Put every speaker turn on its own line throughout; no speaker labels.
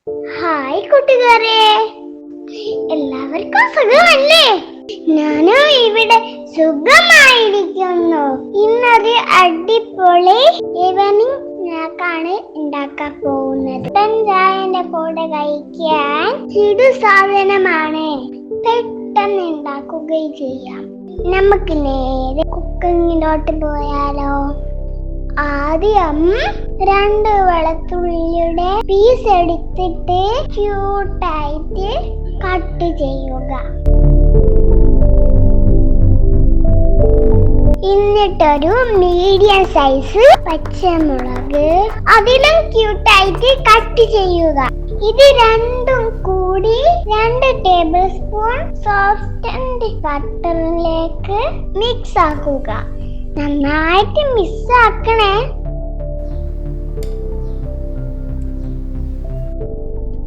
Hi കൂട്ടുകാരെ, എല്ലാവർക്കും സുഖമല്ലേ? ഞാനും ഇവിടെ സുഖമായിരിക്കുന്നു. ഇന്നൊരു അടിപൊളി ഈവനിങ് സ്നാക്കാണ് ഉണ്ടാക്കാൻ പോകുന്നത്. ചായന്റെ കൂടെ കഴിക്കാൻ ഇത് സാധനമാണ്. പെട്ടെന്ന് ഉണ്ടാക്കുകയും ചെയ്യാം. നമുക്ക് നേരെ കുക്കിങ്ങിലോട്ട് പോയാലോ? ആദ്യം 2 വെളുത്തുള്ളിയുടെ പീസ് എടുത്തിട്ട് ക്യൂട്ടായിട്ട് കട്ട് ചെയ്യുക. എന്നിട്ടൊരു മീഡിയം സൈസ് പച്ചമുളക് അതിലും ക്യൂട്ടായിട്ട് കട്ട് ചെയ്യുക. ഇത് രണ്ടും കൂടി 2 ടേബിൾ സ്പൂൺ സോഫ്റ്റ് ബട്ടറിലേക്ക് മിക്സ് ആക്കുക. നന്നായിട്ട് മിക്സ് ആക്കണേ.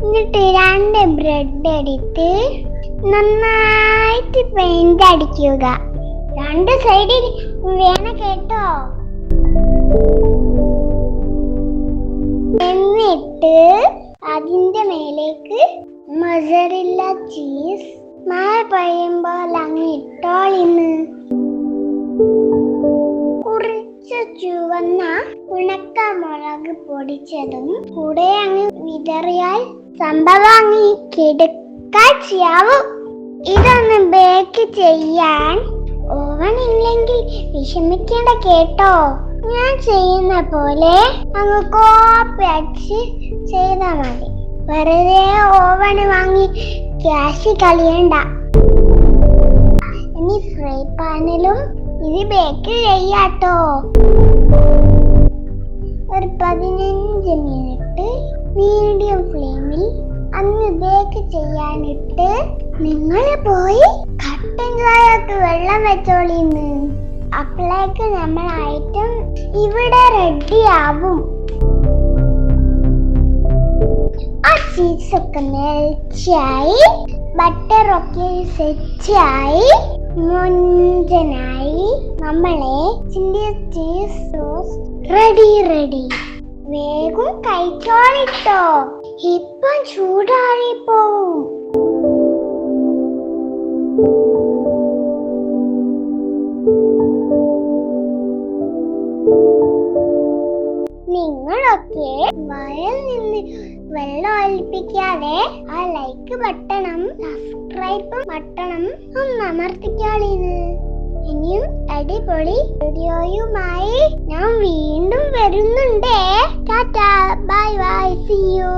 എന്നിട്ട് 2 ബ്രെഡ് എടുത്ത് നന്നായിട്ട് പെയിന്റ് അടിക്കുക. 2 സൈഡിൽ വേണം കേട്ടോ. എന്നിട്ട് അതിന്റെ മേലേക്ക് മൊസറെല്ല ചീസ് മഴ പെയ്യുമ്പോൾ അങ്ങ് ഇട്ടോളിന്ന്. കുറച്ച് ചുവന്ന ഉണക്കമുളക് പൊടിച്ചതും കൂടെ അങ്ങ് വിതറിയാൽ സംഭവം അങ്ങ് കിടക്കാവും. ഇതൊന്ന് ബേക്ക് ചെയ്യാൻ ഓവൻ ഇല്ലെങ്കിൽ വിഷമിക്കേണ്ട കേട്ടോ. ഞാൻ ചെയ്യുന്ന പോലെ അങ്ങ് കോപ്പി അടിച്ച് ചെയ്താൽ മതി. വെറുതെ ഓവൻ വാങ്ങി ക്യാഷ് കളയണ്ട. ഇനി ഫ്രൈ പാനിലും ഇത് ബേക്ക് ചെയ്യാട്ടോ. ഒരു 15 മിനിറ്റ് മീഡിയം ഫ്ലെയിമിൽ അന്ന് ബേക്ക് ചെയ്യാനിട്ട് നിങ്ങൾ പോയി കട്ടൻ ചായക്ക് വെള്ളം വെച്ചോളിന്ന്. അപ്പോഴേക്ക് നമ്മൾ ഐറ്റം ഇവിടെ റെഡി ആവും. ആ ചീസൊക്കെ മെൽറ്റായി, ബട്ടറൊക്കെ സെറ്റായി, മുഞ്ചനായി നമ്മളെ ചില്ലി ചീസ് ടോസ്റ്റ് റെഡി. വേഗം കഴിച്ചോളിട്ടോ, ഇപ്പം ചൂടാറി പോവും. നിങ്ങളൊക്കെ വയൽ നിന്ന് വെള്ളം ഒലിപ്പിക്കാതെ ആ ലൈക്ക് ബട്ടണും സബ്സ്ക്രൈബ് ബട്ടണും ഒന്ന് അമർത്തിക്കാളിന്ന്. ഇനിയും അടിപൊളി വീഡിയോയുമായി ഞാൻ വീണ്ടും വരുന്നുണ്ടേ. Tata, bye bye, see U.